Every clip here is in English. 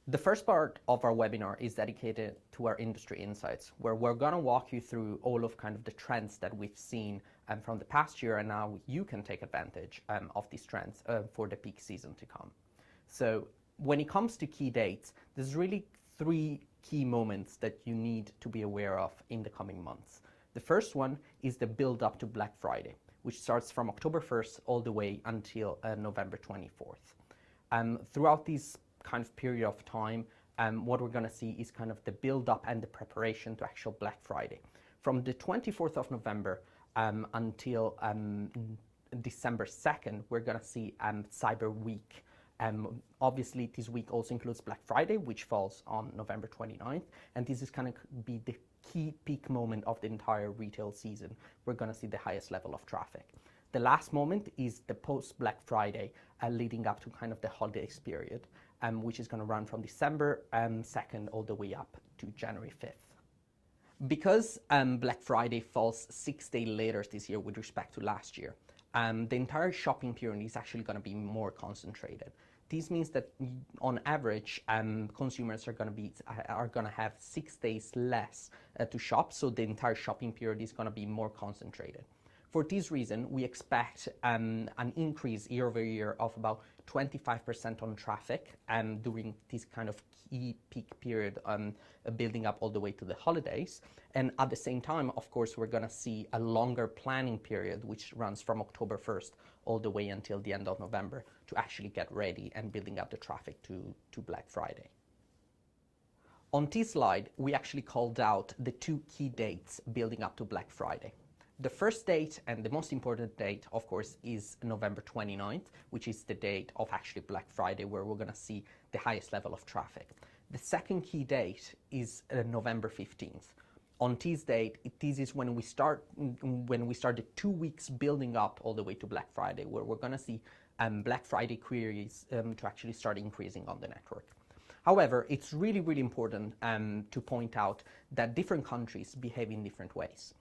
The first part of our webinar is dedicated to our industry insights, where we're going to walk you through all of kind of the trends that we've seen from the past year, and now you can take advantage of these trends for the peak season to come. So when it comes to key dates, there's really three key moments that you need to be aware of in the coming months. The first one is the build up to Black Friday, which starts from October 1st all the way until November 24th. Throughout these kind of period of time, what we're going to see is kind of the build up and the preparation to actual Black Friday. From the 24th of November until December 2nd, we're going to see Cyber Week. Obviously, this week also includes Black Friday, which falls on November 29th, and this is going to be the key peak moment of the entire retail season. We're going to see the highest level of traffic. The last moment is the post-Black Friday, leading up to kind of the holidays period, which is going to run from December 2nd all the way up to January 5th. Because Black Friday falls 6 days later this year with respect to last year, the entire shopping period is actually going to be more concentrated. This means that on average, consumers are going to have 6 days less to shop, so the entire shopping period is going to be more concentrated. For this reason, we expect an increase year over year of about 25% on traffic during this kind of key peak period building up all the way to the holidays. And at the same time, of course, we're going to see a longer planning period, which runs from October 1st all the way until the end of November to actually get ready and building up the traffic to Black Friday. On this slide, we actually called out the two key dates building up to Black Friday. The first date and the most important date, of course, is November 29th, which is the date of actually Black Friday, where we're going to see the highest level of traffic. The second key date is November 15th. On this date, this is when we start the 2 weeks building up all the way to Black Friday, where we're going to see Black Friday queries to actually start increasing on the network. However, it's really, really important to point out that different countries behave in different ways.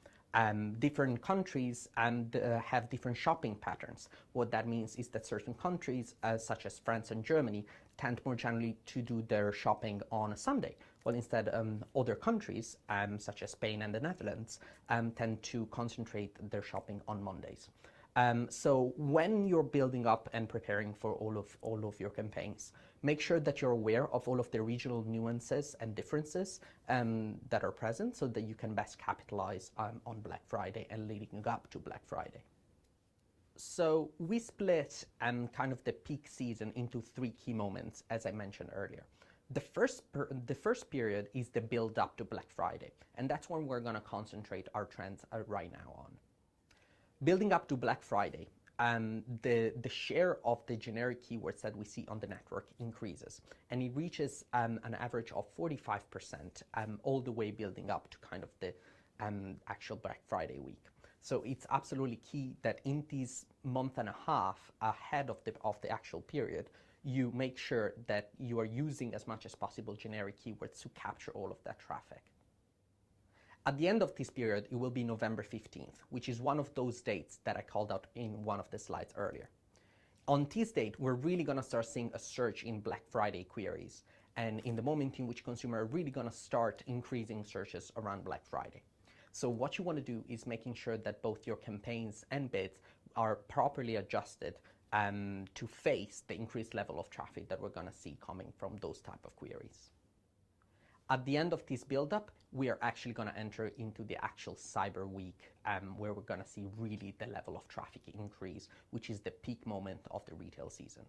Different countries have different shopping patterns. What that means is that certain countries, such as France and Germany, tend more generally to do their shopping on a Sunday, while instead other countries, such as Spain and the Netherlands, tend to concentrate their shopping on Mondays. So when you're building up and preparing for all of your campaigns, make sure that you're aware of all of the regional nuances and differences that are present so that you can best capitalize on Black Friday and leading up to Black Friday. So we split kind of the peak season into three key moments, as I mentioned earlier. The first period is the build up to Black Friday, and that's when we're going to concentrate our trends right now on. Building up to Black Friday, the share of the generic keywords that we see on the network increases, and it reaches an average of 45% all the way building up to kind of the actual Black Friday week. So it's absolutely key that in this month and a half ahead of the actual period, you make sure that you are using as much as possible generic keywords to capture all of that traffic. At the end of this period, it will be November 15th, which is one of those dates that I called out in one of the slides earlier. On this date, we're really going to start seeing a surge in Black Friday queries, and in the moment in which consumers are really going to start increasing searches around Black Friday. So what you want to do is making sure that both your campaigns and bids are properly adjusted to face the increased level of traffic that we're going to see coming from those type of queries. At the end of this build-up, we are actually going to enter into the actual Cyber Week, where we're going to see really the level of traffic increase, which is the peak moment of the retail season.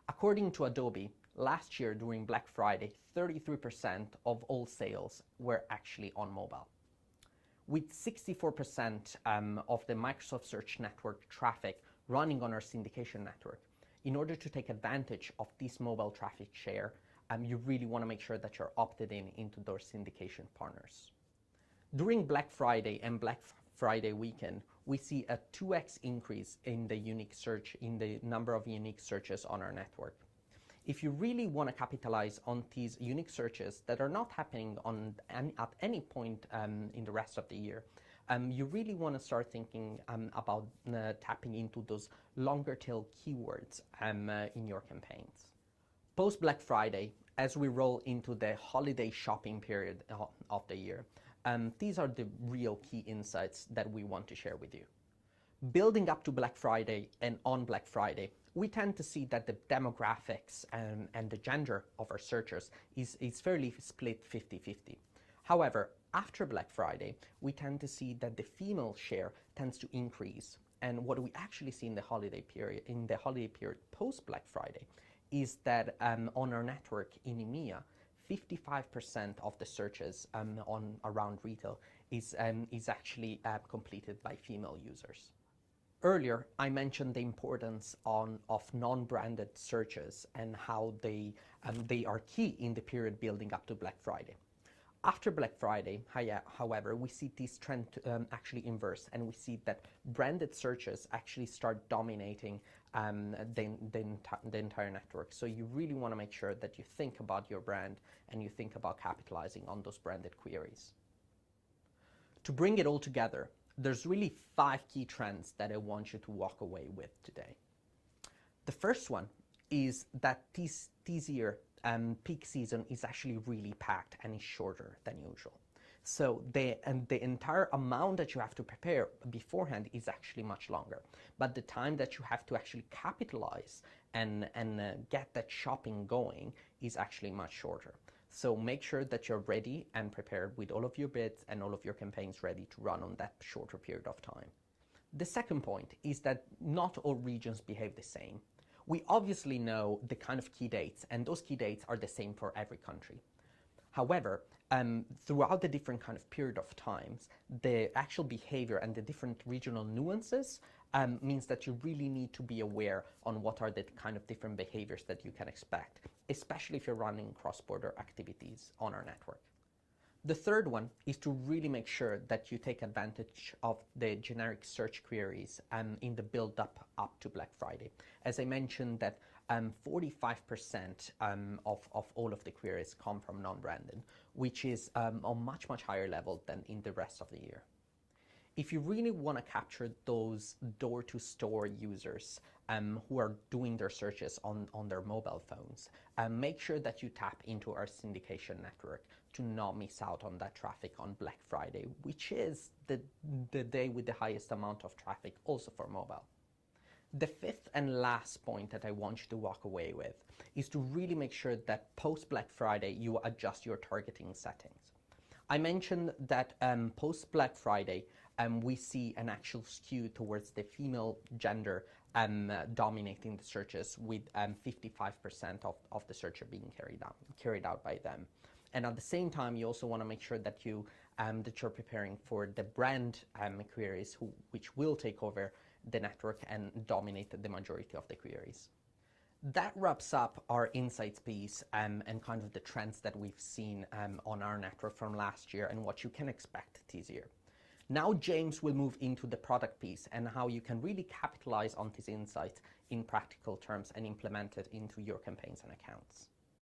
According to Adobe, last year during Black Friday, 33% of all sales were actually on mobile. With 64% of the Microsoft Search Network traffic running on our syndication network, in order to take advantage of this mobile traffic share, you really want to make sure that you're opted into those syndication partners. During Black Friday and Black Friday weekend, we see a 2x increase in the number of unique searches on our network. If you really want to capitalize on these unique searches that are not happening at any point in the rest of the year, you really want to start thinking about tapping into those longer tail keywords in your campaigns. Post Black Friday, as we roll into the holiday shopping period of the year, these are the real key insights that we want to share with you. Building up to Black Friday and on Black Friday, we tend to see that the demographics and the gender of our searchers is fairly split 50-50. However, after Black Friday, we tend to see that the female share tends to increase. And what we actually see in the holiday period post Black Friday, is that on our network in EMEA, 55% of the searches on around retail is actually completed by female users. Earlier, I mentioned the importance of non-branded searches and how they are key in the period building up to Black Friday. After Black Friday, however, we see this trend actually inverse, and we see that branded searches actually start dominating the entire network. So you really want to make sure that you think about your brand and you think about capitalizing on those branded queries. To bring it all together, there's really 5 key trends that I want you to walk away with today. The first one is that this year, peak season is actually really packed and is shorter than usual. So the entire amount that you have to prepare beforehand is actually much longer. But the time that you have to actually capitalize and get that shopping going is actually much shorter. So make sure that you're ready and prepared with all of your bids and all of your campaigns ready to run on that shorter period of time. The second point is that not all regions behave the same. We obviously know the kind of key dates, and those key dates are the same for every country. However, throughout the different kind of period of times, the actual behavior and the different regional nuances means that you really need to be aware on what are the kind of different behaviors that you can expect, especially if you're running cross-border activities on our network. The third one is to really make sure that you take advantage of the generic search queries in the build-up up to Black Friday. As I mentioned, that 45% of all of the queries come from non-branded, which is a much higher level than in the rest of the year. If you really want to capture those door-to-store users who are doing their searches on their mobile phones, make sure that you tap into our syndication network to not miss out on that traffic on Black Friday, which is the day with the highest amount of traffic also for mobile. The fifth and last point that I want you to walk away with is to really make sure that post Black Friday you adjust your targeting settings. I mentioned that post Black Friday we see an actual skew towards the female gender dominating the searches, with 55% of the search being carried out by them. And at the same time, you also want to make sure that you're preparing for the brand queries, which will take over the network and dominate the majority of the queries. That wraps up our insights piece and kind of the trends that we've seen on our network from last year and what you can expect this year. Now James will move into the product piece and how you can really capitalize on these insights in practical terms and implement it into your campaigns and accounts.